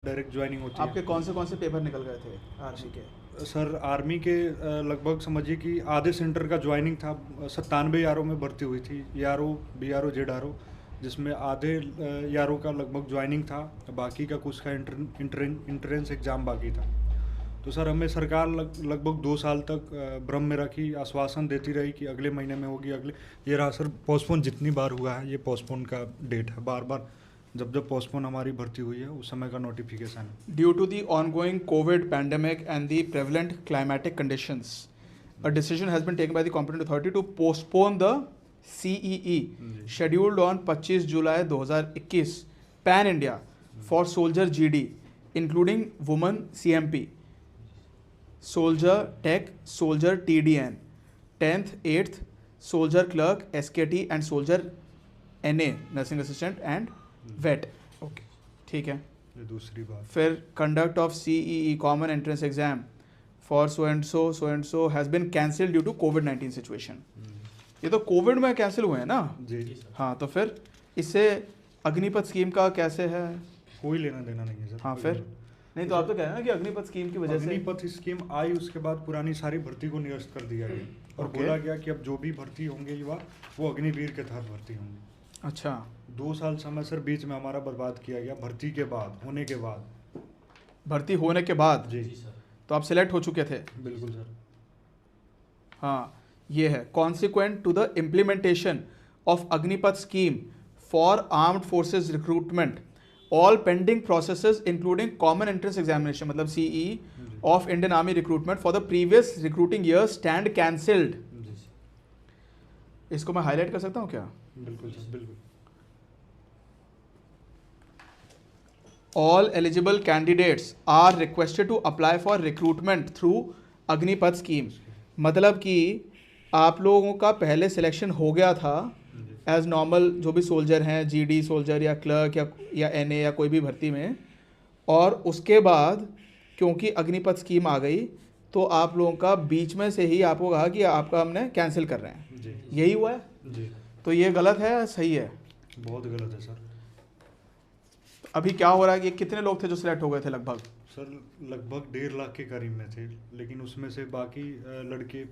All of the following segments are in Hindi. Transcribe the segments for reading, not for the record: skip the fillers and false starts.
डायरेक्ट ज्वाइनिंग होती आपके कौन से पेपर निकल गए थे आर्मी के? है सर। आर्मी के लगभग समझिए कि आधे सेंटर का ज्वाइनिंग था। 97 यारों में भर्ती हुई थी, यारो BRO ZRO, जिसमें आधे यारों का लगभग ज्वाइनिंग था, बाकी का कुछ का इंट्रेंस एग्ज़ाम बाकी था। तो सर हमें सरकार लगभग 2 साल तक भ्रम में रखी, आश्वासन देती रही कि अगले महीने में होगी, अगले। ये रहा सर पोस्टपोन जितनी बार हुआ है, ये पोस्टपोन का डेट है। बार बार जब पोस्टपोन हमारी भर्ती हुई है उस समय का नोटिफिकेशन है। Due to the ongoing COVID pandemic and the prevalent climatic conditions, a decision has been taken by the competent authority to postpone the CEE scheduled on 25 July 2021 pan India for soldier GD, including women CMP, soldier tech, soldier TDN, 10th 8th soldier clerk SKT and soldier NA nursing assistant and vet. Okay, ठीक है। ये दूसरी बात। फिर conduct of CEE common entrance exam for so and so has been cancelled due to covid situation. ये तो कोविड में कैंसिल हुए हैं ना जी। हाँ, तो फिर इससे अग्निपथ स्कीम का कैसे है? कोई लेना देना नहीं है सर। हाँ फिर नहीं तो आप तो कह रहे हैं ना कि अग्निपथ स्कीम की वजह से। अग्निपथ स्कीम आई, उसके बाद पुरानी सारी भर्ती को निरस्त कर दिया गया और बोला गया कि अब जो भी भर्ती होंगे युवा वो अग्निवीर के तहत भर्ती होंगे। अच्छा, 2 साल समय सर बीच में हमारा बर्बाद किया गया भर्ती के बाद, होने के बाद। भर्ती होने के बाद जी सर। तो आप सिलेक्ट हो चुके थे? बिल्कुल सर। हाँ, ये है consequent to the implementation of Agnipath scheme for armed forces recruitment all pending processes including common entrance examination मतलब CEE of Indian army recruitment for the previous recruiting year stand cancelled. इसको मैं हाईलाइट कर सकता हूँ क्या? बिल्कुल सर, बिल्कुल। All eligible candidates are requested to apply for recruitment through Agnipath scheme. मतलब कि आप लोगों का पहले सिलेक्शन हो गया था एज नॉर्मल, जो भी सोल्जर हैं, GD सोल्जर या क्लर्क या NA या कोई भी भर्ती में, और उसके बाद क्योंकि अग्निपथ स्कीम आ गई तो आप लोगों का बीच में से ही आपको कहा कि आपका हमने कैंसिल कर रहे हैं। जी। यही हुआ है? जी। तो ये गलत है या सही है? बहुत गलत है सर। अभी क्या हो रहा है कि कितने लोग थे जो सिलेक्ट हो गए थे लगभग? सर लगभग 1.5 लाख के करीब में थे, लेकिन उसमें से बाकी लड़के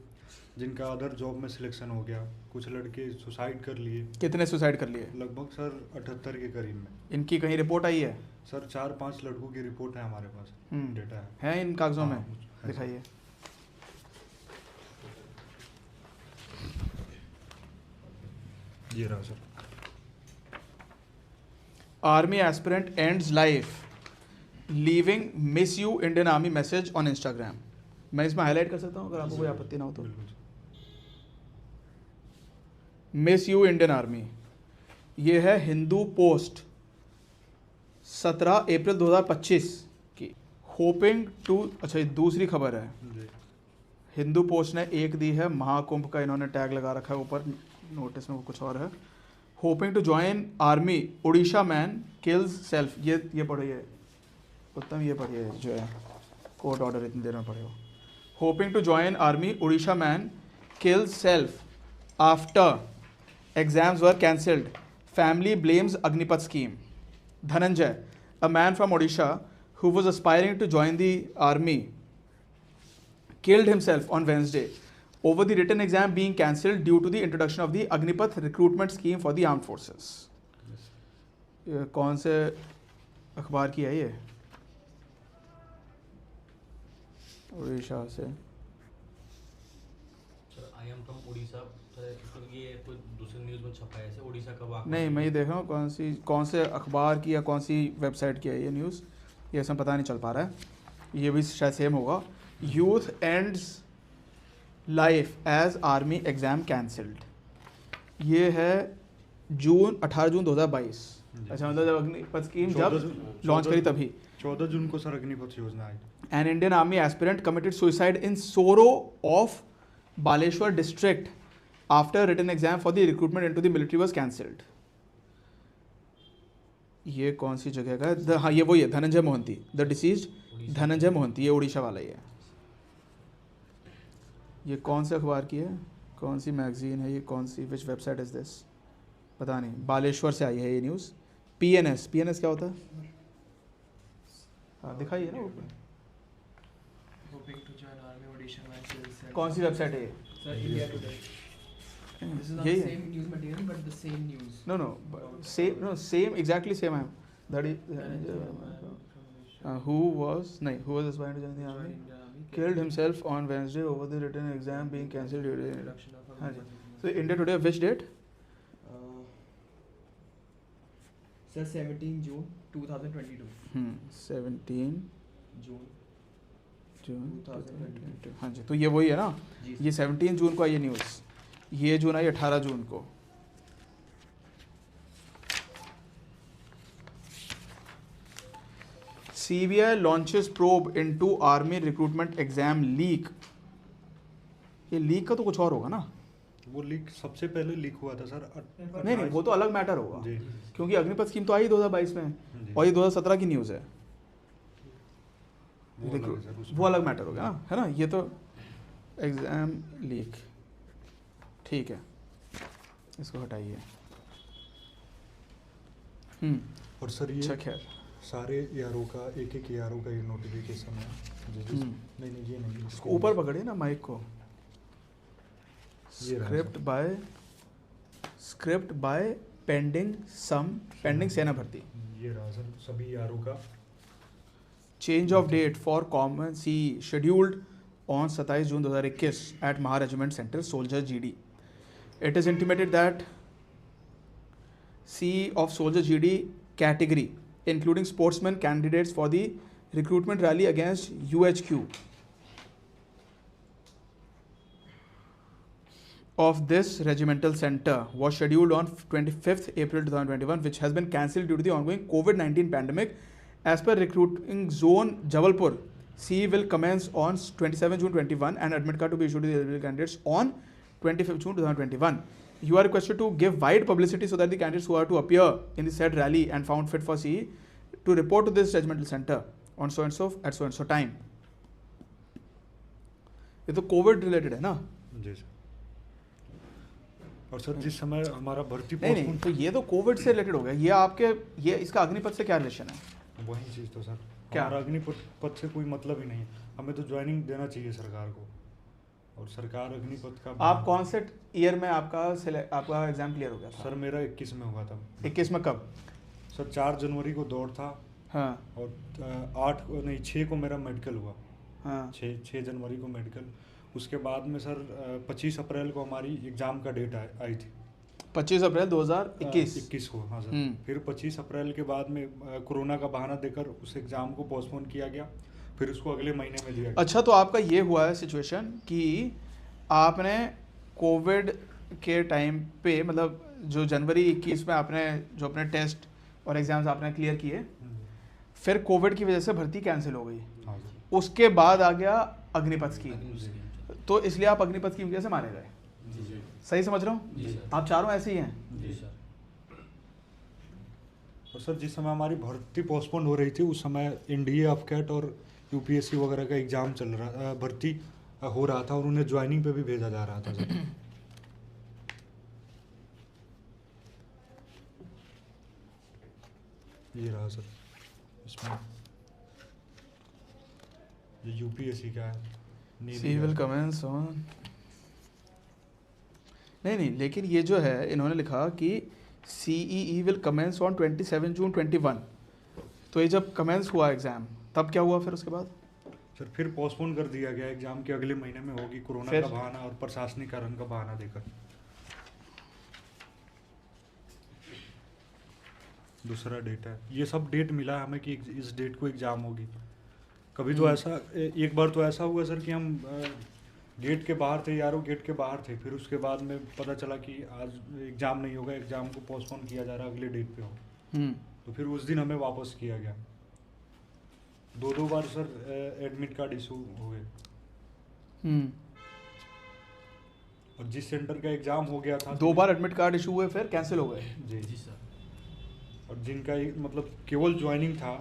जिनका अदर जॉब में सिलेक्शन हो गया, कुछ लड़के सुसाइड कर लिए। कितने सुसाइड कर लिए? लगभग सर 78 के करीब में। इनकी कहीं रिपोर्ट आई है? सर 4-5 लड़कों की रिपोर्ट है हमारे पास, डेटा है इन कागजों में? है। दिखाइए। ये रहा sir. Army aspirant ends life leaving miss you Indian army message on Instagram. मैं इसमें हाईलाइट कर सकता हूँ अगर आपको कोई आपत्ति ना हो तो। मिस यू इंडियन आर्मी, ये है हिंदू पोस्ट 17 अप्रैल 2025 की। होपिंग टू, अच्छा ये दूसरी खबर है। जी। हिंदू पोस्ट ने एक दी है, महाकुंभ का इन्होंने टैग लगा रखा है ऊपर, नोटिस में वो कुछ और है। Hoping to join army, Orissa man kills self. ये पढ़िए उत्तम, ये पढ़िए जो है कोर्ट ऑर्डर इतनी देर में पढ़े हो। Hoping to join army, Orissa man kills self after exams were cancelled, family blames Agnipath scheme. Dhananjay, a man from Odisha who was aspiring to join the army, killed himself on Wednesday over the written exam being cancelled due to the introduction of the Agnipath recruitment scheme for the armed forces. ये कौन से अखबार की है ये? उड़ीसा से। Sir I am from Orissa. तो ये कोई दूसरी न्यूज़ में छपा है ऐसे उड़ीसा का वाक़या? नहीं, मैं ये देख रहा हूँ कौन से अखबार की या कौन सी वेबसाइट की है ये न्यूज़, ये इसमें पता नहीं चल पा रहा है। ये भी शायद सेम होगा। Youth ends life as army exam cancelled, ये है 18 जून 2022। अच्छा, मतलब जब अग्निपथ स्कीम जब लॉन्च करी तभी 14 जून को सर अग्निपथ योजना आई। An Indian Army aspirant committed suicide in Soro of Baleshwar district after written exam for the recruitment into the military was cancelled. ये कौन सी जगह का है? हाँ, ये वही है, धनंजय मोहंती, द डिसीज्ड धनंजय मोहंती, ये उड़ीसा वाला ही है। ये कौन से अखबार की है, कौन सी मैगजीन है ये, कौन सी, विच वेबसाइट इज दिस, पता नहीं। बालेश्वर से आई है ये न्यूज़। PNS क्या होता है? दिखाइए ना ऊपर। Hoping to join army, Odisha man kills self. कौन सी वेबसाइट है ये? Sir, India Today. This is not यही the है? same news material, but the same news. No, same exactly same. That is who was aspiring to join the army, Indian army killed himself on Wednesday over the written exam being cancelled due to Reduction of हाँ जी। a So India Today which date? Sir, 17 June 2022. 17 June. जून 2022 2022। हाँ जी, तो ये वही है ना, जी ये 17 जून को आई है न्यूज़, ये जून आई 18 जून को। CBI launches probe into army recruitment exam leak। ये लीक का तो कुछ और होगा ना? वो लीक सबसे पहले लीक हुआ था सर। नहीं वो तो अलग मैटर होगा, जी क्योंकि अग्निपथ स्कीम तो आई 2022 में जी। और ये 2017 की न्यूज़ है। वो अलग है सर, उसमें। वो अलग मैटर हो गया ना, है ना? ये तो एग्जाम लीक, ठीक है, इसको हटाइए। और सर ये अच्छा खैर, सारे यारों का एक यारों का ये नोटिफिकेशन है नहीं ये नहीं, इसको ऊपर पकड़िए ना माइक को। ये रहा स्क्रिप्ट बाय पेंडिंग सेना भर्ती। ये रहा सर सभी यारों का। Change of date for common C scheduled on 27 June 2021 at Maha regiment centre soldier GD। It is intimated that C of soldier GD category including sportsmen candidates for the recruitment rally against UHQ of this regimental center was scheduled on 25th April 2021, which has been cancelled due to the ongoing COVID-19 pandemic. As per recruiting zone Jabalpur, C will commence on 27 June 21 and admit card to be issued to the eligible candidates on 25th June 2021. You are requested to give wide publicity so that the candidates who are to appear in the said rally and found fit for CE to report to this regimental center on so and so at so and so time. ये तो कोविड रिलेटेड है ना? जी सर। और सर जिस समय हमारा भर्ती नहीं तो ये तो कोविड से रिलेटेड हो गया। ये आपके ये इसका अग्निपथ से क्या रिलेशन है? वही चीज़ तो सर, क्या? हमारा अग्निपथ से कोई मतलब ही नहीं है। हमें तो ज्वाइनिंग देना चाहिए सरकार को, और सरकार अग्निपथ का। आप कौन से ईयर में आपका एग्जाम क्लियर हो गया था? सर मेरा 21 में हुआ था। 21 में कब? सर 4 जनवरी को दौड़ था। हाँ और 6 को मेरा मेडिकल हुआ। हाँ 6 जनवरी को मेडिकल। उसके बाद में सर 25 अप्रैल को हमारी एग्ज़ाम का डेट आई थी। 25 अप्रैल 2021। 21 को, हाँ सर। फिर 25 अप्रैल के बाद में कोरोना का बहाना देकर उस एग्ज़ाम को पोस्टपोन किया गया, फिर उसको अगले महीने में दिया गया। अच्छा, तो आपका ये हुआ है सिचुएशन कि आपने कोविड के टाइम पे, मतलब जो जनवरी 21 में आपने जो अपने टेस्ट और एग्जाम्स आपने क्लियर किए, फिर कोविड की वजह से भर्ती कैंसिल हो गई, हाँ सर। उसके बाद आ गया अग्निपथ स्कीम, जी तो इसलिए आप अग्निपथ स्कीम की वजह से मारे गए। जी सही समझ रहा हूँ? जी सर। आप चारों ऐसे ही हैं। जी सर। और सर जिस समय हमारी भर्ती पोस्टपोन हो रही थी उस समय NDA ऑफकैट और UPSC वगैरह का एग्ज़ाम चल रहा, भर्ती हो रहा था और उन्हें ज्वाइनिंग पे भी भेजा जा रहा था सर। ये रहा सर, इसमें ये UPSC का है। सी विल कमेंस ऑन, नहीं, लेकिन ये जो है इन्होंने लिखा कि CEE विल कमेंस ऑन 27 जून 21, तो ये जब कमेंस हुआ एग्ज़ाम तब क्या हुआ फिर उसके बाद? सर फिर पोस्टपोन कर दिया गया एग्ज़ाम के अगले महीने में होगी, कोरोना फिर? का बहाना और प्रशासनिक कारण का बहाना देकर। दूसरा डेट है, ये सब डेट मिला हमें कि इस डेट को एग्ज़ाम होगी। कभी तो ऐसा एक बार तो ऐसा हुआ सर कि हम गेट के बाहर थे, यारों गेट के बाहर थे, फिर उसके बाद में पता चला कि आज एग्ज़ाम नहीं होगा, एग्ज़ाम को पोस्टपोन किया जा रहा है, अगले डेट पे हो। तो फिर उस दिन हमें वापस किया गया। 2 बार सर एडमिट कार्ड इशू हो गए। और जिस सेंटर का एग्ज़ाम हो गया था 2 बार एडमिट कार्ड इशू हुए, फिर कैंसिल हो गए। जी जी सर। और जिनका मतलब केवल ज्वाइनिंग था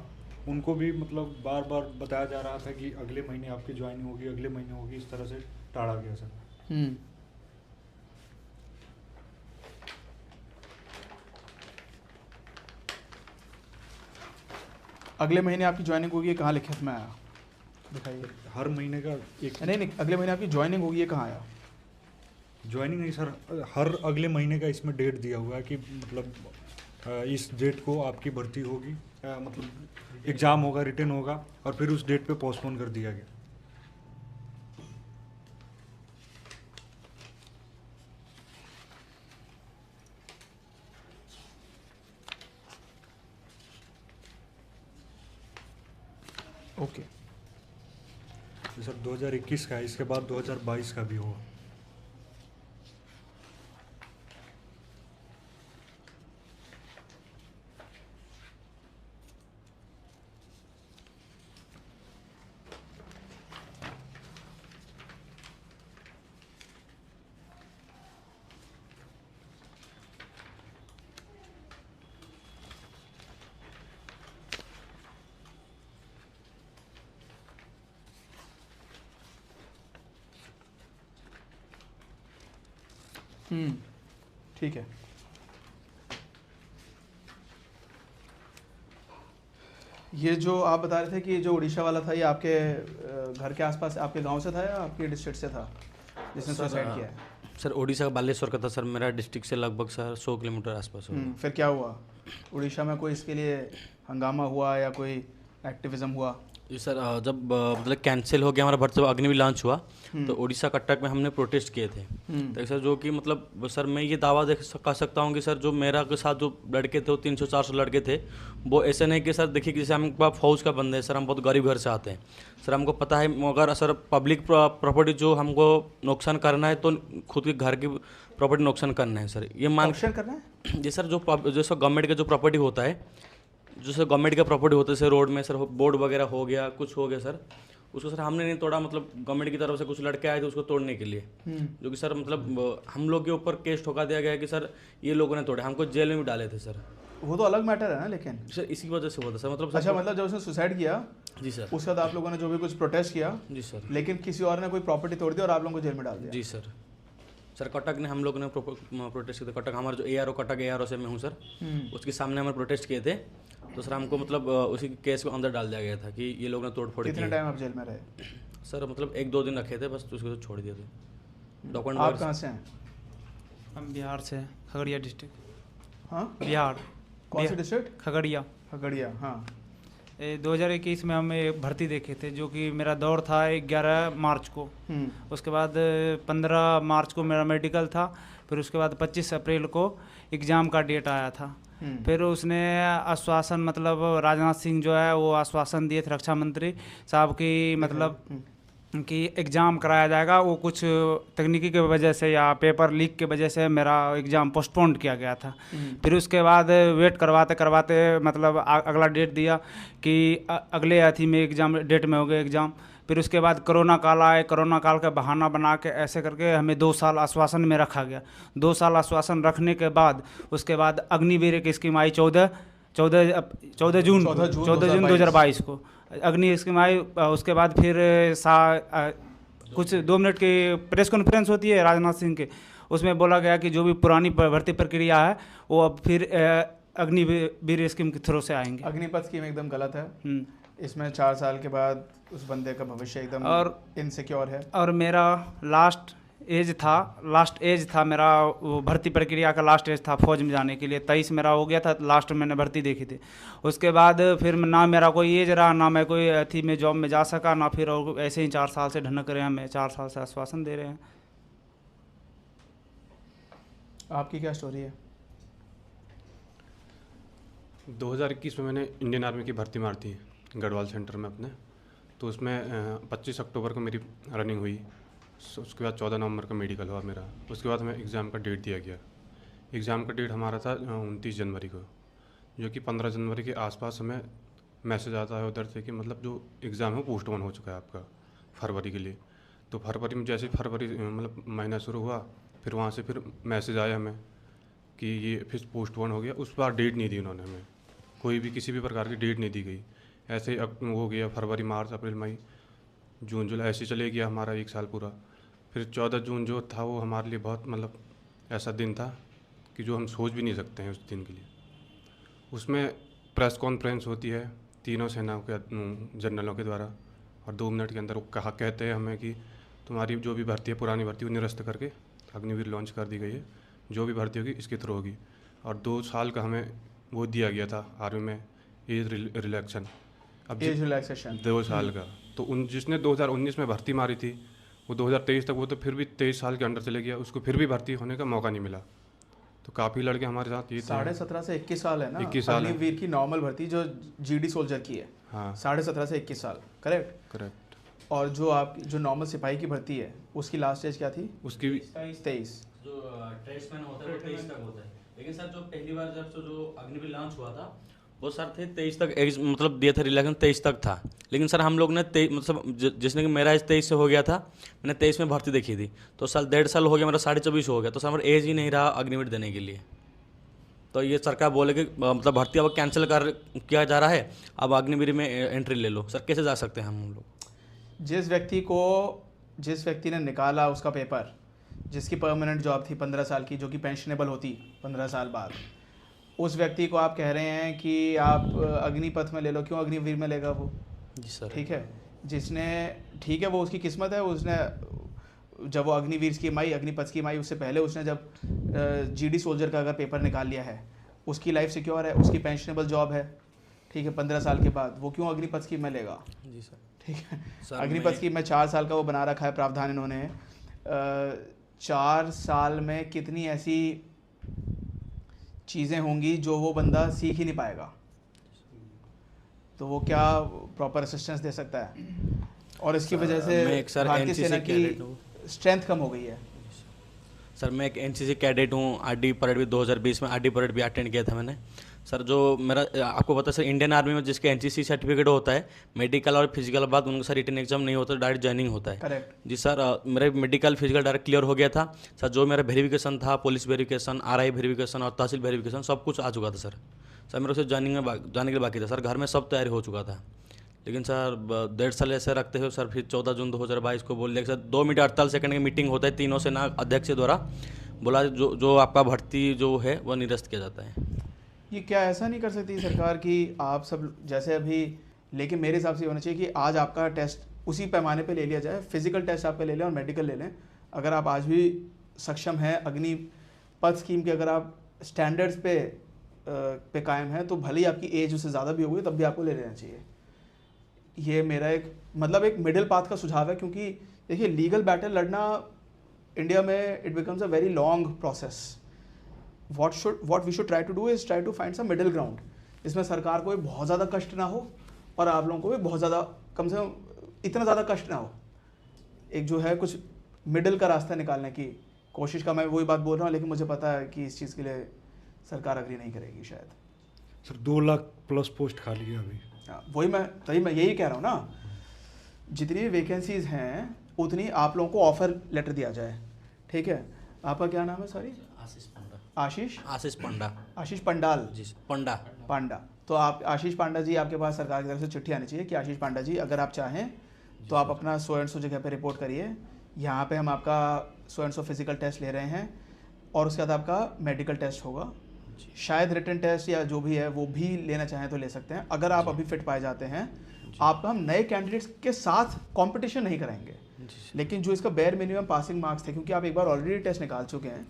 उनको भी मतलब बार बार बताया जा रहा था कि अगले महीने आपकी ज्वाइनिंग होगी, अगले महीने होगी, इस तरह से टाड़ा गया सर। अगले महीने आपकी ज्वाइनिंग होगी, ये कहाँ लिखित में आया, दिखाइए। हर महीने का एक नहीं, अगले महीने आपकी ज्वाइनिंग होगी, ये कहाँ आया? ज्वाइनिंग नहीं सर, हर अगले महीने का इसमें डेट दिया हुआ है कि मतलब इस डेट को आपकी भर्ती होगी, मतलब एग्ज़ाम होगा, रिटन होगा, और फिर उस डेट पे पोस्टपोन कर दिया गया। ओके। तो सर 2021 का है, इसके बाद 2022 का भी होगा। ठीक है। ये जो आप बता रहे थे कि जो उड़ीसा वाला था, ये आपके घर के आसपास, आपके गांव से था या आपके डिस्ट्रिक्ट से था जिसने सुसाइड किया है? सर ओडिशा का बालेश्वर का था सर, मेरा डिस्ट्रिक्ट से लगभग सर 100 किलोमीटर आसपास होगा। फिर क्या हुआ? उड़ीसा में कोई इसके लिए हंगामा हुआ या कोई एक्टिविज्म हुआ? जी सर, जब मतलब कैंसिल हो गया हमारा भर्ती, जब अग्निवीर लॉन्च हुआ तो उड़ीसा कटक में हमने प्रोटेस्ट किए थे। तो सर जो कि मतलब सर मैं ये दावा कर सकता हूँ कि सर जो मेरा के साथ जो लड़के थे वो 300-400 लड़के थे, वो ऐसे नहीं कि सर देखिए कि जैसे हम फौज का बंदे हैं सर, हम बहुत गरीब घर से आते हैं सर, हमको पता है मगर सर पब्लिक प्रॉपर्टी जो हमको नुकसान करना है तो खुद के घर की प्रॉपर्टी नुकसान करना है सर, ये मान करना है जी सर। जो जैसे गवर्नमेंट का जो प्रॉपर्टी होता है, जैसे गवर्नमेंट का प्रॉपर्टी होता है सर, रोड में सर बोर्ड वगैरह हो गया, कुछ हो गया सर, उसको सर हमने नहीं तोड़ा, मतलब गवर्नमेंट की तरफ से कुछ लड़के आए थे उसको तोड़ने के लिए, जो कि सर मतलब हम लोग के ऊपर केस ठोका दिया गया कि सर ये लोगों ने तोड़े, हमको जेल में भी डाले थे सर। वो तो अलग मैटर है ना, लेकिन सर इसी वजह से हुआ था सर, मतलब अच्छा, मतलब जब उसने सुसाइड किया जी सर, उसके बाद आप लोगों ने जो भी कुछ प्रोटेस्ट किया, जी सर, लेकिन किसी और ने कोई प्रॉपर्टी तोड़ दी और आप लोगों को जेल में डाल दिया? जी सर। सर कटक ने हम लोग ने प्रोटेस्ट किए थे, कटक हमारा जो ARO कटक ARO से मैं हूँ सर, उसके सामने हमें प्रोटेस्ट किए थे, तो सर हमको मतलब उसी केस को अंदर डाल दिया गया था कि ये लोग ने तोड़ फोड़ कितने की। टाइम आप जेल में रहे? सर मतलब 1-2 दिन रखे थे बस, तो उसके बाद छोड़ दिए थे। डॉक्यूमेंट आप कहाँ से हैं? हम बिहार से हैं, खगड़िया डिस्ट्रिक्ट। हाँ, बिहार। कौन से डिस्ट्रिक्ट? खगड़िया। खगड़िया। हाँ, 2021 में हम एक भर्ती देखे थे, जो कि मेरा दौर था 11 मार्च को। उसके बाद 15 मार्च को मेरा मेडिकल था, फिर उसके बाद 25 अप्रैल को एग्ज़ाम का डेट आया था। फिर उसने आश्वासन, मतलब राजनाथ सिंह जो है वो आश्वासन दिए थे, रक्षा मंत्री साहब की, मतलब कि एग्ज़ाम कराया जाएगा। वो कुछ तकनीकी की वजह से या पेपर लीक की वजह से मेरा एग्ज़ाम पोस्टपोन किया गया था। फिर उसके बाद वेट करवाते करवाते मतलब अगला डेट दिया कि अगले अथी में एग्ज़ाम डेट में हो गए एग्ज़ाम। फिर उसके बाद कोरोना काल आए, कोरोना काल का बहाना बना के ऐसे करके हमें 2 साल आश्वासन में रखा गया। 2 साल आश्वासन रखने के बाद उसके बाद अग्निवीर की स्कीम आई 14 जून 2022 को अग्नि स्कीम आई। उसके बाद फिर कुछ 2 मिनट की प्रेस कॉन्फ्रेंस होती है राजनाथ सिंह के, उसमें बोला गया कि जो भी पुरानी भर्ती प्रक्रिया है वो अब फिर अग्निवीर स्कीम के थ्रू से आएंगे। अग्निपथ स्कीम एकदम गलत है। इसमें 4 साल के बाद उस बंदे का भविष्य एकदम और इनसिक्योर है। और मेरा लास्ट एज था मेरा, वो भर्ती प्रक्रिया का लास्ट एज था फौज में जाने के लिए। 23 मेरा हो गया था, लास्ट मैंने भर्ती देखी थी। उसके बाद फिर ना मेरा कोई एज रहा, ना मैं कोई अथी में जॉब में जा सका, ना फिर और ऐसे ही 4 साल से ढनक रहे हैं हमें, 4 साल से आश्वासन दे रहे हैं। आपकी क्या स्टोरी है? 2021 में मैंने इंडियन आर्मी की भर्ती मारी थी गढ़वाल सेंटर में अपने, तो उसमें 25 अक्टूबर को मेरी रनिंग हुई। उसके बाद 14 नवंबर का मेडिकल हुआ मेरा। उसके बाद हमें एग्ज़ाम का डेट दिया गया। एग्ज़ाम का डेट हमारा था 29 जनवरी को, जो कि 15 जनवरी के आसपास हमें मैसेज आता है उधर से कि मतलब जो एग्ज़ाम है वो पोस्टपोन हो चुका है आपका फरवरी के लिए। तो फरवरी में जैसे फरवरी मतलब महीना शुरू हुआ, फिर वहाँ से फिर मैसेज आया हमें कि ये फिर पोस्टपोन हो गया। उस बार डेट नहीं दी उन्होंने हमें, कोई भी किसी भी प्रकार की डेट नहीं दी गई। ऐसे ही हो गया फरवरी, मार्च, अप्रैल, मई, जून, जुलाई, ऐसे चले गया हमारा 1 साल पूरा। फिर 14 जून जो था वो हमारे लिए बहुत मतलब ऐसा दिन था कि जो हम सोच भी नहीं सकते हैं उस दिन के लिए। उसमें प्रेस कॉन्फ्रेंस होती है तीनों सेनाओं के जनरलों के द्वारा, और 2 मिनट के अंदर वो कहते हैं हमें कि तुम्हारी जो भी भर्ती है, पुरानी भर्ती, वो निरस्त करके अग्निवीर लॉन्च कर दी गई है, जो भी भर्ती होगी इसके थ्रू होगी। और 2 साल का हमें वो दिया गया था आर्मी में एज रिलैक्सन, अब एज रिलैक्सेशन 2 साल का। तो जिसने 2019 में भर्ती मारी थी वो 2023 तक, वो तो फिर भी 23 साल के अंडर चले गया, उसको फिर भी भर्ती होने का मौका नहीं मिला। तो काफ़ी लड़के हमारे साथ ये 17.5 से 21 साल है ना 21 साल है। अग्निवीर की नॉर्मल भर्ती जो जीडी सोल्जर की है, हाँ 17.5 से 21 साल, करेक्ट। करेक्ट। और जो आप जो नॉर्मल सिपाही की भर्ती है उसकी लास्ट एज क्या थी? उसकी भी 23। जो ट्रेड्समैन होता है वो 23 तक होता है, लेकिन सर जो पहली बार जब से जो अग्निवीर लॉन्च हुआ था वो सर थे 23 तक एज, मतलब दिया था रिलैक्सन 23 तक था। लेकिन सर हम लोग ने मतलब जिसने कि मेरा एज 23 से हो गया था, मैंने 23 में भर्ती देखी थी, तो साल 1.5 साल हो गया, मेरा 24.5 हो गया, तो सर मेरा एज ही नहीं रहा अग्निवीर देने के लिए। तो ये सरकार बोले कि मतलब भर्ती अब कैंसिल कर किया जा रहा है, अब अग्निवीर में एंट्री ले लो। सर कैसे जा सकते हैं हम लोग? जिस व्यक्ति ने निकाला उसका पेपर, जिसकी परमानेंट जॉब थी 15 साल की, जो कि पेंशनेबल होती 15 साल बाद, उस व्यक्ति को आप कह रहे हैं कि आप अग्निपथ में ले लो, क्यों अग्निवीर में लेगा वो? जी सर। ठीक है, जिसने, ठीक है वो उसकी किस्मत है, उसने जब वो अग्निवीर स्कीम आई, अग्निपथ स्कीम आई, उससे पहले उसने जब जीडी सोल्जर का अगर पेपर निकाल लिया है, उसकी लाइफ सिक्योर है, उसकी पेंशनेबल जॉब है, ठीक है, 15 साल के बाद वो क्यों अग्निपथ स्कीम में लेगा? जी सर। ठीक है, सर, अग्निपथ स्कीम में 4 साल का वो बना रखा है प्रावधान इन्होंने। 4 साल में कितनी ऐसी चीज़ें होंगी जो वो बंदा सीख ही नहीं पाएगा, तो वो क्या प्रॉपर असिस्टेंस दे सकता है? और इसकी वजह से मैं एक सर भारतीय सेना NCC कैडेट हूँ। की स्ट्रेंथ कम हो गई है। सर मैं एक एनसीसी कैडेट हूँ, आरडी परेड भी 2020 में आरडी परेड भी अटेंड किया था मैंने। सर जो मेरा आपको पता है सर, इंडियन आर्मी में जिसके एनसीसी सर्टिफिकेट होता है, मेडिकल और फिजिकल बाद उनका सर रिटन एग्जाम नहीं होता, डायरेक्ट ज्वाइनिंग होता है। करेक्ट। जी सर, मेरे मेडिकल फिजिकल डायरेक्ट क्लियर हो गया था सर। जो मेरा वेरिफिकेशन था, पुलिस वेरिफिकेशन, आरआई वेरिफिकेशन और तहसील वेरिफिकेशन सब कुछ आ चुका था सर। सर मेरे उसे ज्वाइनिंग में जाने के लिए बाकी था सर, घर में सब तैयारी हो चुका था। लेकिन सर 1.5 साल ऐसे रखते हुए सर फिर 14 जून 2022 को बोल दिया कि सर 2 मिनट 48 सेकंड की मीटिंग होता है तीनों सेना अध्यक्ष द्वारा, बोला जो आपका भर्ती जो है वह निरस्त किया जाता है। ये क्या ऐसा नहीं कर सकती सरकार कि आप सब जैसे अभी, लेकिन मेरे हिसाब से ये होना चाहिए कि आज आपका टेस्ट उसी पैमाने पे ले लिया जाए, फिजिकल टेस्ट आपका ले लें और मेडिकल ले लें। अगर आप आज भी सक्षम हैं, अग्निपथ स्कीम के अगर आप स्टैंडर्ड्स पे कायम हैं, तो भले ही आपकी एज उससे ज़्यादा भी होगी तब भी आपको ले लेना चाहिए। ये मेरा एक मतलब एक मिडिल पाथ का सुझाव है, क्योंकि देखिए लीगल बैटल लड़ना इंडिया में it becomes a very long process. what we should try to do is try to find some middle ground, इसमें सरकार को भी बहुत ज़्यादा कष्ट ना हो और आप लोगों को भी बहुत ज़्यादा, कम से कम इतना ज़्यादा कष्ट ना हो। एक जो है कुछ मिडिल का रास्ता निकालने की कोशिश का, मैं वही बात बोल रहा हूँ, लेकिन मुझे पता है कि इस चीज़ के लिए सरकार अग्री नहीं करेगी शायद। सर 2 लाख प्लस पोस्ट खाली है अभी। हाँ, वही मैं यही कह रहा हूँ ना, जितनी भी वैकेंसीज़ हैं उतनी आप लोगों को ऑफर लेटर दिया जाए। ठीक है, आपका क्या नाम है? सॉरी, आशीष पंडाल जी पांडा। तो आप आशीष पांडा जी, आपके पास सरकार की तरफ से चिट्ठी आनी चाहिए कि आशीष पांडा जी अगर आप चाहें तो आप अपना सो एंड सो जगह पे रिपोर्ट करिए, यहाँ पे हम आपका so and so physical test ले रहे हैं और उसके बाद आपका मेडिकल टेस्ट होगा, शायद रिटन टेस्ट या जो भी है वो भी लेना चाहें तो ले सकते हैं। अगर आप अभी फिट पाए जाते हैं, आपका हम नए कैंडिडेट्स के साथ कंपटीशन नहीं कराएंगे, लेकिन जो इसका बेयर मिनिमम पासिंग मार्क्स थे, क्योंकि आप एक बार ऑलरेडी टेस्ट निकाल चुके हैं,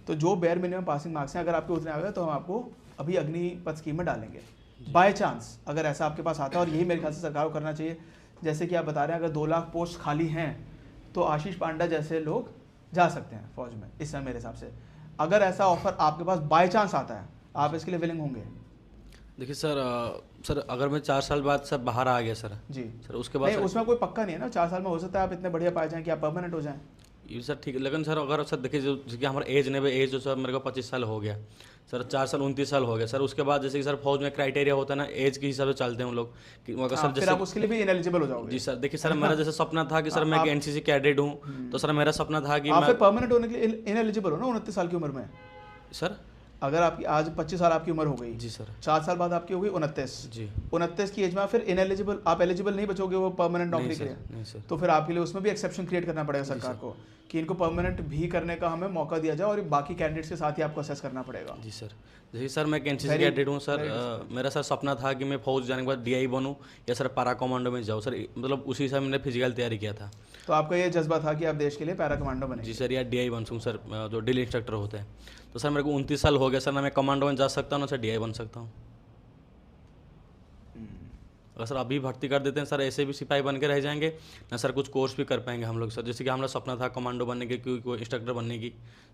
तो जो बेयर मिनिमम पासिंग मार्क्स हैं अगर आपके उतने आ गए तो हम आपको अभी अग्निपथ स्कीम में डालेंगे। बाय चांस अगर ऐसा आपके पास आता है, और यही मेरे ख्याल से सरकार को करना चाहिए, जैसे कि आप बता रहे हैं अगर 2 लाख पोस्ट खाली हैं तो आशीष पांडा जैसे लोग जा सकते हैं फौज में इस समय मेरे हिसाब से। अगर ऐसा ऑफर आपके पास बाय चांस आता है, आप इसके लिए विलिंग होंगे? देखिए सर अगर मैं 4 साल बाद सर बाहर आ गया सर जी सर, उसके बाद नहीं, उसमें कोई पक्का नहीं है ना, 4 साल में हो सकता है आप इतने बढ़िया पाए जाएं कि आप परमानेंट हो जाएं। ये सर ठीक है, लेकिन सर अगर सर देखिए जैसे कि हमारा एज नहीं, एज जो सर मेरे को 25 साल हो गया सर, 4 साल 29 साल हो गया सर। उसके बाद जैसे कि सर फौज में क्राइटेरिया होता है ना, एज के हिसाब से चलते हैं हम लोग कि अगर सर फिर आप उसके लिए भी इनएलिजिबल हो जाओगे। जी सर, देखिए सर मेरा जैसे सपना था कि सर मैं एक एनसीसी कैडेट हूँ, तो सर मेरा सपना था कि आप मैं फिर परमानेंट होने के लिए इनएलिजिबल हो ना 29 साल की उम्र में। सर अगर आपकी आज 25 साल आपकी उम्र हो गई, जी सर। 4 साल बाद आपकी हो गई 29, जी 29 की एज में आप फिर इनएलिजिबल, आप एलिजिबल नहीं बचोगे वो परमानेंट नहीं नौकरी के सर, लिए। नहीं सर। तो फिर आपके लिए उसमें भी एक्सेप्शन क्रिएट करना पड़ेगा सरकार सर। को कि इनको परमानेंट भी करने का हमें मौका दिया जाए और बाकी कैंडिडेट्स के साथ ही आपको असेस करना पड़ेगा। जी सर। जैसे सर मैं एनसीसी Very- कैडेट हूँ सर, very good, मेरा सर सपना था कि मैं फौज जाने के बाद डीआई बनूँ या सर पैरा कमांडो में जाऊँ सर, मतलब उसी हिसाब से मैंने फिजिकल तैयारी किया था। तो आपका ये जज्बा था कि आप देश के लिए पैरा कमांडो बने। जी सर, या डीआई बन सकूँ सर, जो ड्रिल इंस्ट्रक्टर होते हैं। तो सर मेरे को 29 साल हो गया सर, ना मैं कमांडो में जा सकता हूँ ना सर डीआई बन सकता हूँ। अगर सर अभी भर्ती कर देते हैं सर, ऐसे भी सिपाही बन के रह जाएंगे ना सर, कुछ कोर्स भी कर पाएंगे हम लोग सर। जैसे कि हमारा सपना था कमांडो बनने की, कोई इंस्ट्रक्टर बनने की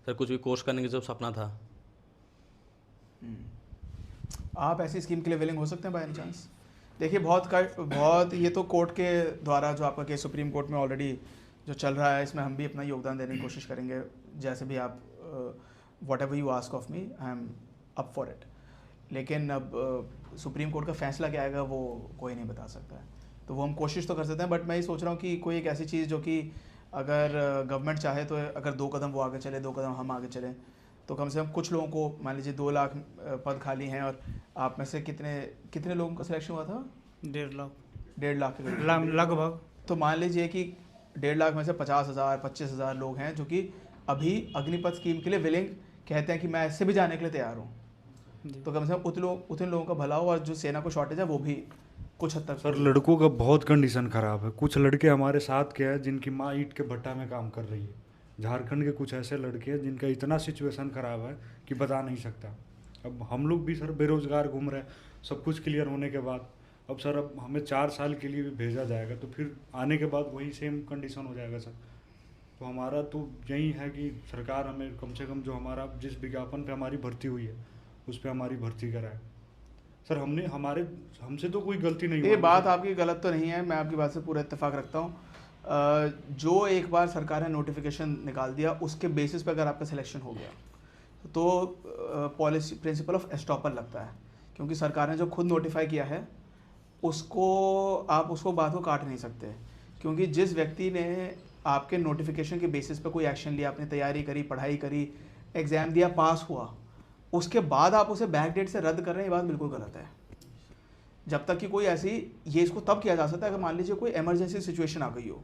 सर, कुछ भी कोर्स करने की जो सपना था। आप ऐसी स्कीम के लिए विलिंग हो सकते हैं बाय एनी चांस? देखिए बहुत ये तो कोर्ट के द्वारा जो आपका केस सुप्रीम कोर्ट में ऑलरेडी जो चल रहा है, इसमें हम भी अपना योगदान देने की कोशिश करेंगे। जैसे भी आप what ever you ask of me, I am up for it. लेकिन अब सुप्रीम कोर्ट का फैसला क्या आएगा वो कोई नहीं बता सकता है, तो वो हम कोशिश तो कर सकते हैं। बट मैं ये सोच रहा हूँ कि कोई एक ऐसी चीज़ जो कि अगर गवर्नमेंट चाहे तो अगर 2 कदम वो आगे चले, 2 कदम हम आगे चलें, तो कम से कम कुछ लोगों को, मान लीजिए 2 लाख पद खाली हैं और आप में से कितने लोगों का सिलेक्शन हुआ था? 1.5 लाख 1.5 लाख के करीब। लगभग। तो मान लीजिए कि 1.5 लाख में से 50,000 25,000 लोग हैं जो कि अभी अग्निपथ स्कीम के लिए विलिंग कहते हैं कि मैं इससे भी जाने के लिए तैयार हूँ। तो कम से कम उतने लोगों का भला हो, और जो सेना को शॉर्टेज है वो भी कुछ हद तक। सर लड़कों का बहुत कंडीशन ख़राब है। कुछ लड़के हमारे साथ के हैं जिनकी माँ ईंट के भट्टा में काम कर रही है। झारखंड के कुछ ऐसे लड़के हैं जिनका इतना सिचुएशन ख़राब है कि बता नहीं सकता। अब हम लोग भी सर बेरोज़गार घूम रहे हैं, सब कुछ क्लियर होने के बाद। अब सर अब हमें 4 साल के लिए भी भेजा जाएगा, तो फिर आने के बाद वही सेम कंडीशन हो जाएगा सर। तो हमारा तो यही है कि सरकार हमें कम से कम जो हमारा जिस विज्ञापन पे हमारी भर्ती हुई है उस पर हमारी भर्ती कराए सर। हमसे तो कोई गलती नहीं हुई। ये बात आपकी गलत तो नहीं है, मैं आपकी बात से पूरा इत्तेफाक रखता हूँ। जो एक बार सरकार ने नोटिफिकेशन निकाल दिया उसके बेसिस पे अगर आपका सिलेक्शन हो गया तो पॉलिसी प्रिंसिपल ऑफ एस्टॉपल लगता है, क्योंकि सरकार ने जो खुद नोटिफाई किया है उसको आप उसको बात को काट नहीं सकते। क्योंकि जिस व्यक्ति ने आपके नोटिफिकेशन के बेसिस पे कोई एक्शन लिया, आपने तैयारी करी, पढ़ाई करी, एग्ज़ाम दिया, पास हुआ, उसके बाद आप उसे बैक डेट से रद्द कर रहे हैं, ये बात बिल्कुल गलत है। जब तक कि कोई ऐसी, ये इसको तब किया जा सकता है अगर मान लीजिए कोई इमरजेंसी सिचुएशन आ गई हो,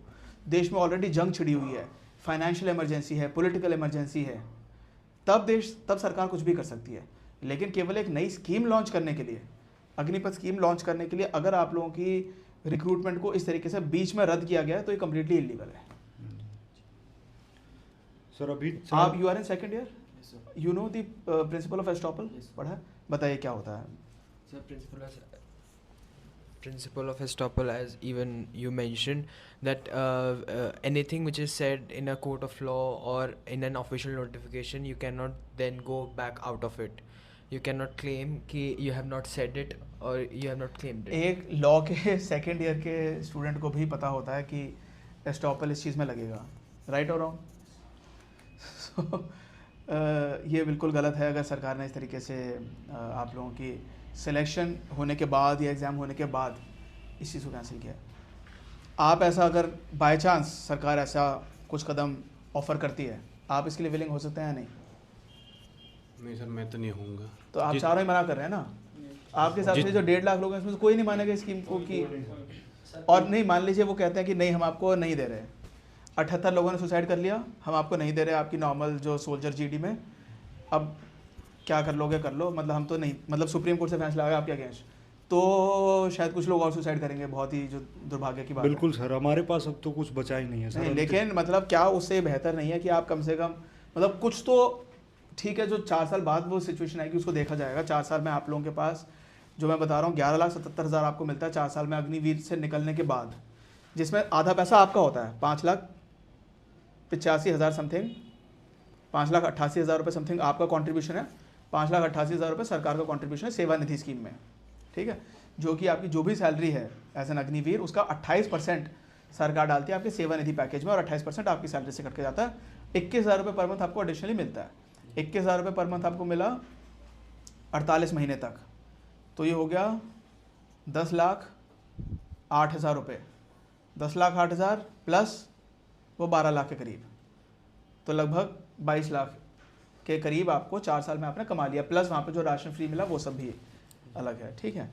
देश में ऑलरेडी जंग छिड़ी हुई है, फाइनेंशियल इमरजेंसी है, पॉलिटिकल इमरजेंसी है, तब सरकार कुछ भी कर सकती है। लेकिन केवल एक नई स्कीम लॉन्च करने के लिए, अग्निपथ स्कीम लॉन्च करने के लिए अगर आप लोगों की रिक्रूटमेंट को इस तरीके से बीच में रद्द किया गया है तो ये कम्प्लीटली इलीगल है। सर अभी आप you are in second year, you know the principle of estoppel पढ़ा है? बताइए क्या होता है Sir, principle of estoppel, as even you mentioned, that anything which is said in a court of law or in an official notification, you cannot then go back out of it. You cannot claim कि you have not said it or you have not claimed it. एक लॉ के सेकेंड ईयर के स्टूडेंट को भी पता होता है कि एस्टॉपल इस चीज़ में लगेगा, राइट और रॉन्ग? ये बिल्कुल गलत है अगर सरकार ने इस तरीके से आप लोगों की सिलेक्शन होने के बाद या एग्ज़ाम होने के बाद इस चीज़ को कैंसिल किया। आप ऐसा अगर बाय चांस सरकार ऐसा कुछ कदम ऑफ़र करती है, आप इसके लिए विलिंग हो सकते हैं या नहीं? नहीं सर, मैं तो नहीं होऊंगा। तो आप चारों ही मना कर रहे हैं ना। आपके हिसाब से जो 1.5 लाख लोग हैं इसमें से कोई नहीं मानेगा स्कीम को कि, और नहीं मान लीजिए वो कहते हैं कि नहीं हम आपको नहीं दे रहे, 78 लोगों ने सुसाइड कर लिया, हम आपको नहीं दे रहे आपकी नॉर्मल जो सोल्जर जीडी में, अब क्या कर लोगे कर लो, मतलब हम तो नहीं, मतलब सुप्रीम कोर्ट से फैसला आया आपके अगेंस्ट, तो शायद कुछ लोग और सुसाइड करेंगे। बहुत ही जो दुर्भाग्य की बात है। बिल्कुल सर, हमारे पास अब तो कुछ बचा ही नहीं है सर। नहीं, लेकिन मतलब क्या उससे बेहतर नहीं है कि आप कम से कम, मतलब कुछ तो ठीक है, जो 4 साल बाद वो सिचुएशन आएगी उसको देखा जाएगा। 4 साल में आप लोगों के पास जो मैं बता रहा हूँ 11,77,000 आपको मिलता है 4 साल में अग्निवीर से निकलने के बाद, जिसमें आधा पैसा आपका होता है, 5,85,000 समथिंग, 5,88,000 रुपये समथिंग आपका कॉन्ट्रीब्यूशन है, 5,88,000 रुपये सरकार का कॉन्ट्रीब्यूशन है सेवा निधि स्कीम में, ठीक है, जो कि आपकी जो भी सैलरी है एज एन अग्निवीर उसका 28% सरकार डालती है आपके सेवा निधि पैकेज में, और 28% आपकी सैलरी से कट के जाता है। 21,000 रुपये पर मंथ आपको एडिशनली मिलता है। 21,000 रुपये पर मंथ आपको मिला 48 महीने तक, तो ये हो गया 10,08,000 रुपये, 10,08,000 प्लस वो 12 लाख के करीब, तो लगभग 22 लाख के करीब आपको 4 साल में आपने कमा लिया, प्लस वहाँ पे जो राशन फ्री मिला वो सब भी अलग है, ठीक है।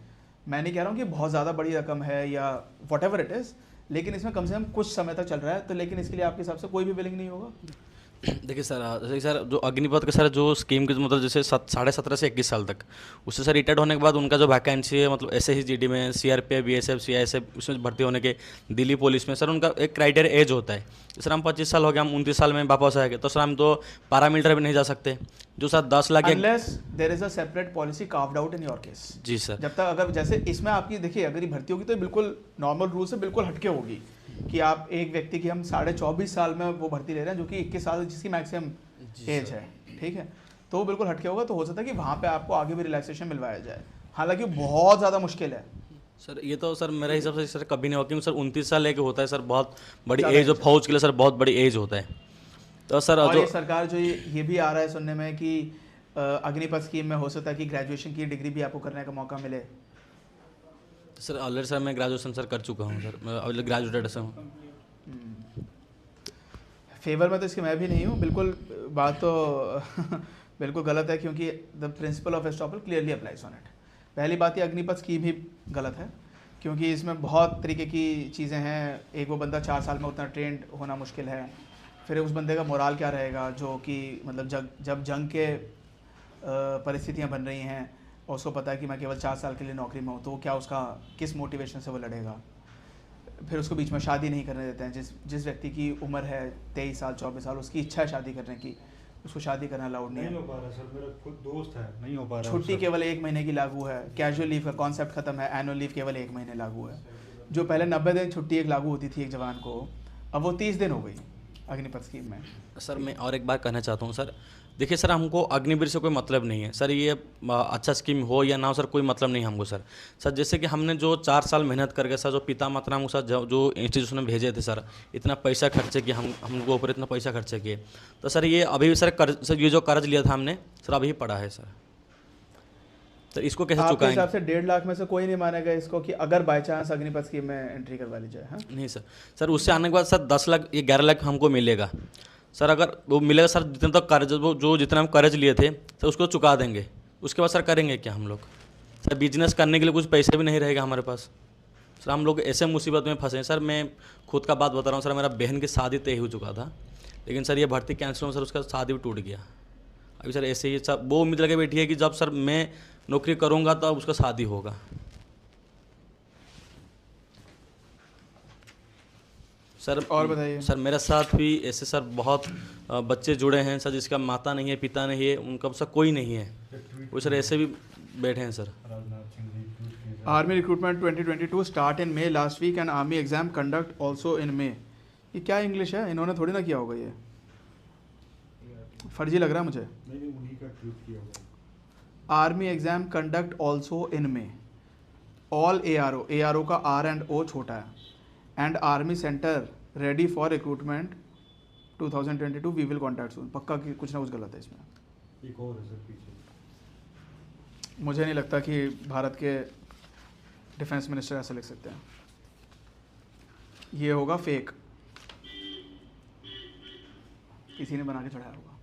मैं नहीं कह रहा हूँ कि बहुत ज़्यादा बड़ी रकम है या वट एवर इट इज़, लेकिन इसमें कम से कम कुछ समय तक चल रहा है, तो लेकिन इसके लिए आपके हिसाब से कोई भी बिलिंग नहीं होगा? देखिए सर, जैसे कि सर जो अग्निपथ का सर जो स्कीम की मतलब जैसे 17.5 से 21 साल तक, उससे सर रिटायर्ड होने के बाद उनका जो वैकेंसी है मतलब SSGD में, CRPF, BSF, CISF उसमें भर्ती होने के, दिल्ली पुलिस में सर उनका एक क्राइटेरिया एज होता है। सर हम 25 साल हो गए, हम 29 साल में वापस आएंगे तो सर हम तो पैरामिलिट्री भी नहीं जा सकते, जो sir 10 lakh unless there is a separate policy carved out in your case. जी सर। जब तक अगर जैसे इसमें आपकी देखिए अगर ये भर्ती होगी तो बिल्कुल नॉर्मल रूल से बिल्कुल हटके होगी कि आप एक व्यक्ति की हम 24.5 साल में वो भर्ती ले रहे हैं जो कि 21 साल जिसकी मैक्सिमम एज है, ठीक है, तो वो बिल्कुल हटके होगा। तो हो सकता है कि वहाँ पे आपको आगे भी रिलैक्सेशन मिलवाया जाए, हालांकि बहुत ज़्यादा मुश्किल है सर। ये तो सर मेरे हिसाब से सर कभी नहीं होगा, क्योंकि सर 29 साल लेके होता है सर, बहुत बड़ी एज, और फौज के लिए सर बहुत बड़ी एज होता है। तो सर और जो ये सरकार जो ये भी आ रहा है सुनने में कि अग्निपथ स्कीम में हो सकता है कि ग्रेजुएशन की डिग्री भी आपको करने का मौका मिले। सर ऑलरेडी सर मैं ग्रेजुएशन सर कर चुका हूँ सर, मैं ऑलरेडी ग्रेजुएटेड से हूँ। फेवर में तो इसके मैं भी नहीं हूँ बिल्कुल, बात तो बिल्कुल गलत है, क्योंकि the principle of estoppel clearly applies on it. पहली बात ये अग्निपथ स्कीम ही गलत है, क्योंकि इसमें बहुत तरीके की चीज़ें हैं। एक वो बंदा 4 साल में उतना ट्रेंड होना मुश्किल है, फिर उस बंदे का मोराल क्या रहेगा जो कि मतलब जब जंग के परिस्थितियाँ बन रही हैं और उसको पता है कि मैं केवल 4 साल के लिए नौकरी में हूँ, तो क्या उसका किस मोटिवेशन से वो लड़ेगा। फिर उसको बीच में शादी नहीं करने देते हैं। जिस व्यक्ति की उम्र है 23 साल 24 साल, उसकी इच्छा है शादी करने की, उसको शादी करना अलाउड नहीं हो है। पा रहा सर, मेरा खुद दोस्त है, नहीं हो पा रहा। छुट्टी केवल 1 महीने की लागू है, कैजुअल लीव का कॉन्सेप्ट खत्म है, एनुअल लीव केवल 1 महीने लागू है। जो पहले 90 दिन छुट्टी एक लागू होती थी एक जवान को, अब वो 30 दिन हो गई अग्निपथ स्कीम में। सर मैं और एक बात कहना चाहता हूँ सर, देखिए सर हमको अग्निवीर से कोई मतलब नहीं है सर, ये अच्छा स्कीम हो या ना हो सर, कोई मतलब नहीं हमको सर। सर जैसे कि हमने जो 4 साल मेहनत करके सर, जो पिता माता हमको सर जो इंस्टीट्यूशन में भेजे थे सर, इतना पैसा खर्चे किए, हमको ऊपर इतना पैसा खर्चे किए, तो सर ये अभी भी सर ये जो कर्ज लिया था हमने सर अभी पड़ा है सर, तो इसको कैसे आपके चुकाएंगे? हिसाब से 1.5 लाख में से कोई नहीं मानेगा इसको कि अगर बाई चांस अग्निपथ स्कीम में एंट्री करवा ली जाए? हाँ नहीं सर, सर उससे आने के बाद सर 10 लाख या 11 लाख हमको मिलेगा सर, अगर वो मिलेगा सर, जितना तक कर्ज वो जो जितना हम कर्ज लिए थे सर उसको चुका देंगे। उसके बाद सर करेंगे क्या हम लोग? सर बिजनेस करने के लिए कुछ पैसे भी नहीं रहेगा हमारे पास सर, हम लोग ऐसे मुसीबत में फंसे हैं सर। मैं खुद का बात बता रहा हूँ सर, मेरा बहन की शादी तय हो चुका था, लेकिन सर ये भर्ती कैंसिल हो सर, उसका शादी भी टूट गया। अभी सर ऐसे ही सब वो उम्मीद लगे बैठी है कि जब सर मैं नौकरी करूँगा तो उसका शादी होगा। सर और बताइए। सर मेरे साथ भी ऐसे सर बहुत बच्चे जुड़े हैं सर, जिसका माता नहीं है, पिता नहीं है, उनका सर कोई नहीं है, वो सर ऐसे भी बैठे हैं sir. Army recruitment 2022 start in May last week and army exam conduct also in May। ये क्या इंग्लिश है? इन्होंने थोड़ी ना किया होगा, ये फर्जी लग रहा है मुझे। Army exam conduct also in May, all ARO का R एंड O छोटा है, and army centre ready for recruitment 2022 we will contact soon. पक्का कि कुछ ना कुछ गलत है इसमें। एक और है सर पीछे। मुझे नहीं लगता कि भारत के डिफेंस मिनिस्टर ऐसा लिख सकते हैं, ये होगा फेक, किसी ने बना के चढ़ाया होगा।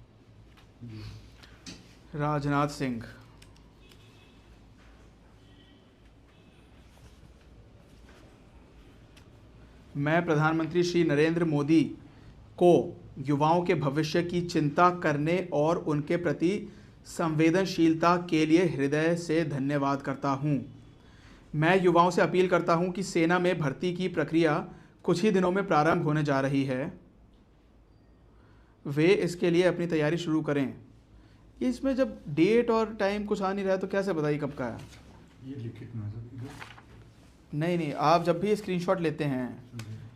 राजनाथ सिंह, मैं प्रधानमंत्री श्री नरेंद्र मोदी को युवाओं के भविष्य की चिंता करने और उनके प्रति संवेदनशीलता के लिए हृदय से धन्यवाद करता हूं। मैं युवाओं से अपील करता हूं कि सेना में भर्ती की प्रक्रिया कुछ ही दिनों में प्रारंभ होने जा रही है, वे इसके लिए अपनी तैयारी शुरू करें। इसमें जब डेट और टाइम कुछ आ नहीं रहा है तो कैसे बताइए कब का है? ये लिखित में सर, नहीं, आप जब भी स्क्रीनशॉट लेते हैं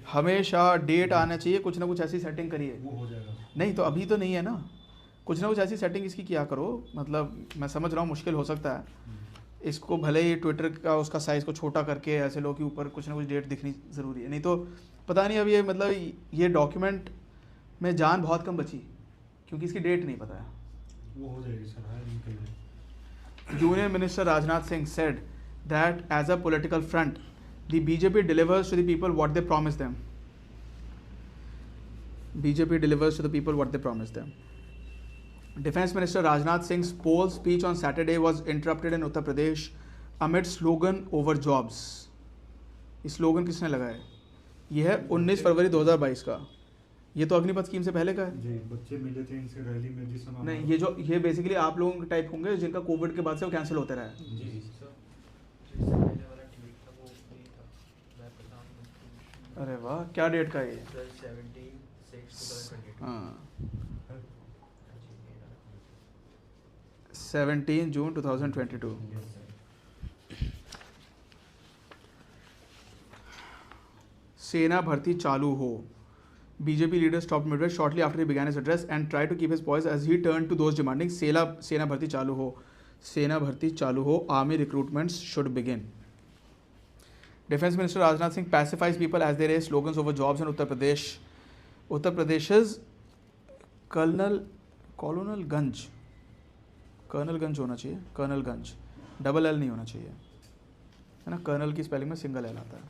हमेशा डेट आना चाहिए, कुछ ना कुछ ऐसी सेटिंग करिए। वो हो जाएगा। नहीं तो अभी तो नहीं है ना, कुछ ना कुछ ऐसी सेटिंग इसकी किया करो। मतलब मैं समझ रहा हूँ मुश्किल हो सकता है, इसको भले ही ट्विटर का उसका साइज़ को छोटा करके ऐसे लो कि ऊपर कुछ ना कुछ डेट दिखनी ज़रूरी है, नहीं तो पता नहीं अब ये मतलब ये डॉक्यूमेंट में जान बहुत कम बची क्योंकि इसकी डेट नहीं पता है। वो हो जाएगी सर, हाँ निकल जाएगी। Union minister Rajnath Singh said that as a political front, the BJP delivers to the people what they promised them. BJP delivers to the people what they promised them. Defense Minister Rajnath Singh's poll speech on Saturday was interrupted in Uttar Pradesh amid slogan over jobs. ये स्लोगन किसने लगाया? ये है 19 फरवरी 2022 का. ये तो अग्निपथ स्कीम से पहले का है. जी, बच्चे मिले थे इनसे रैली में जिस समय. नहीं, ये बेसिकली आप लोगों के टाइप होंगे जिनका कोविड के बाद से वो कैंसिल होते रहा है. जी अरे वाह, क्या डेट का ये? हाँ, 17 जून 2022. सेना भर्ती चालू हो. BJP leader stopped midway shortly after he began his address and tried to keep his poise as he turned to those demanding सेना भर्ती चालू हो. सेना भर्ती चालू हो. Army recruitments should begin. Defense Minister Rajnath Singh pacifies people as they raise slogans over jobs in Uttar Pradesh. Uttar Pradesh's Colonelganj होना चाहिए. कर्नलगंज, डबल एल नहीं होना चाहिए, है ना. कर्नल की स्पेलिंग में सिंगल एल आता है.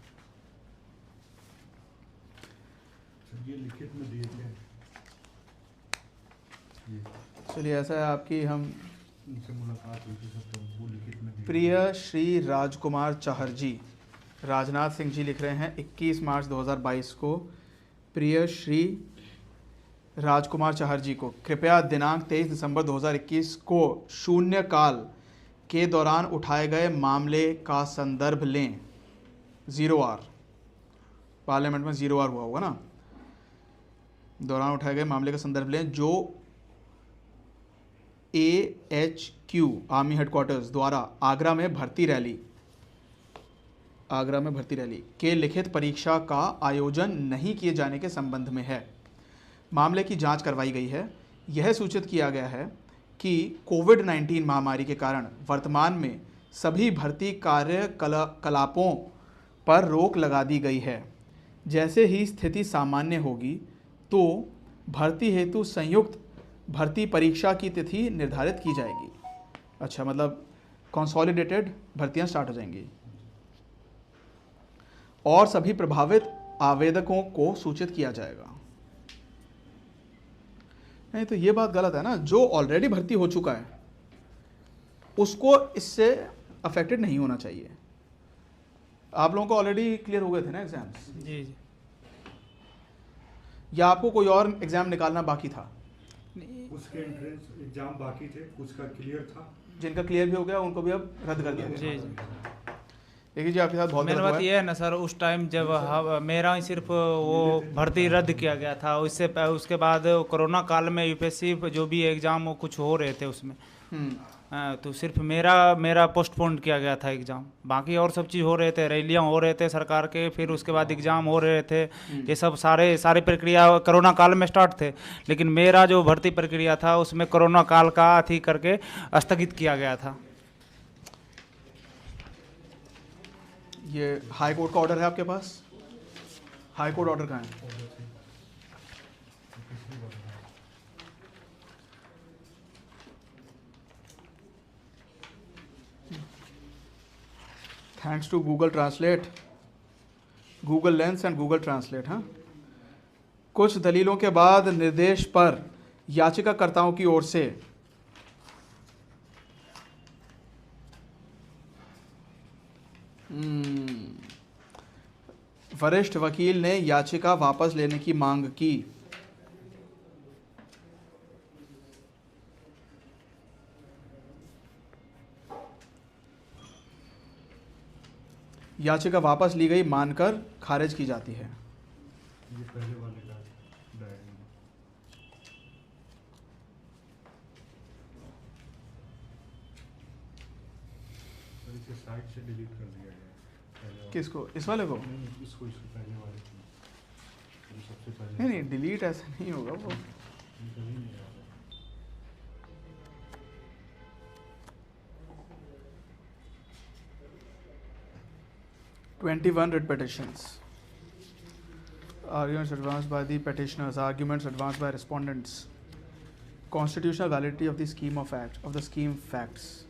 ये लिखित में दिए थे. चलिए, ऐसा है आपकी हम उनसे मुलाकात हुई थी सब, तो वो लिखित में दिए. प्रिय श्री राजकुमार चाहरजी. राजनाथ सिंह जी लिख रहे हैं 21 मार्च 2022 को. प्रिय श्री राजकुमार चाहरजी को कृपया दिनांक 23 दिसंबर 2021 को शून्यकाल के दौरान उठाए गए मामले का संदर्भ लें. 0R, पार्लियामेंट में 0R हुआ होगा ना. दौरान उठाए गए मामले का संदर्भ लें जो AHQ आर्मी हेडक्वार्टर्स द्वारा आगरा में भर्ती रैली के लिखित परीक्षा का आयोजन नहीं किए जाने के संबंध में है. मामले की जांच करवाई गई है. यह सूचित किया गया है कि कोविड-19 महामारी के कारण वर्तमान में सभी भर्ती कार्यकलापों पर रोक लगा दी गई है. जैसे ही स्थिति सामान्य होगी तो भर्ती हेतु संयुक्त भर्ती परीक्षा की तिथि निर्धारित की जाएगी. अच्छा, मतलब कंसोलिडेटेड भर्तियां स्टार्ट हो जाएंगी और सभी प्रभावित आवेदकों को सूचित किया जाएगा. नहीं तो ये बात गलत है ना. जो ऑलरेडी भर्ती हो चुका है उसको इससे अफेक्टेड नहीं होना चाहिए. आप लोगों को ऑलरेडी क्लियर हो गए थे ना एग्जाम्स? जी जी. या आपको कोई और एग्जाम निकालना बाकी था? उसके एंट्रेंस एग्जाम बाकी थे, कुछ का क्लियर था. जिनका क्लियर भी हो गया उनको भी अब रद्द कर दिया गया. जी जी. देखिए जी, आपके साथ बहुत मेन गलत हुआ बात है. ये है ना सर, उस टाइम जब मेरा ही सिर्फ वो भर्ती रद्द किया गया था. उसके बाद कोरोना काल में यूपीएससी जो भी एग्ज़ाम वो कुछ हो रहे थे उसमें, तो सिर्फ मेरा पोस्टपोन किया गया था एग्ज़ाम. बाकी और सब चीज़ हो रहे थे, रैलियाँ हो रहे थे सरकार के, फिर उसके बाद एग्ज़ाम हो रहे थे. ये सब सारे प्रक्रिया कोरोना काल में स्टार्ट थे. लेकिन मेरा जो भर्ती प्रक्रिया था उसमें कोरोना काल का अथी करके स्थगित किया गया था. ये हाई कोर्ट का ऑर्डर है आपके पास? हाई कोर्ट ऑर्डर कहाँ है? Thanks to Google Translate, Google Lens and Google Translate. हाँ, कुछ दलीलों के बाद निर्देश पर याचिकाकर्ताओं की ओर से वरिष्ठ वकील ने याचिका वापस लेने की मांग की. याचिका वापस ली गई मानकर खारिज की जाती है. ये पहले वाले का डायरी में. और इसे साइट से डिलीट कर दिया गया. पहले वाले. किसको? इस वाले को? नहीं, इसको पहले वाले को. जो सबसे पहले. नहीं नहीं, डिलीट ऐसे नहीं होगा वो. ये कभी नहीं आ रहा. 21 writ petitions. Arguments advanced by the petitioners. Arguments advanced by respondents. Constitutional validity of the scheme facts.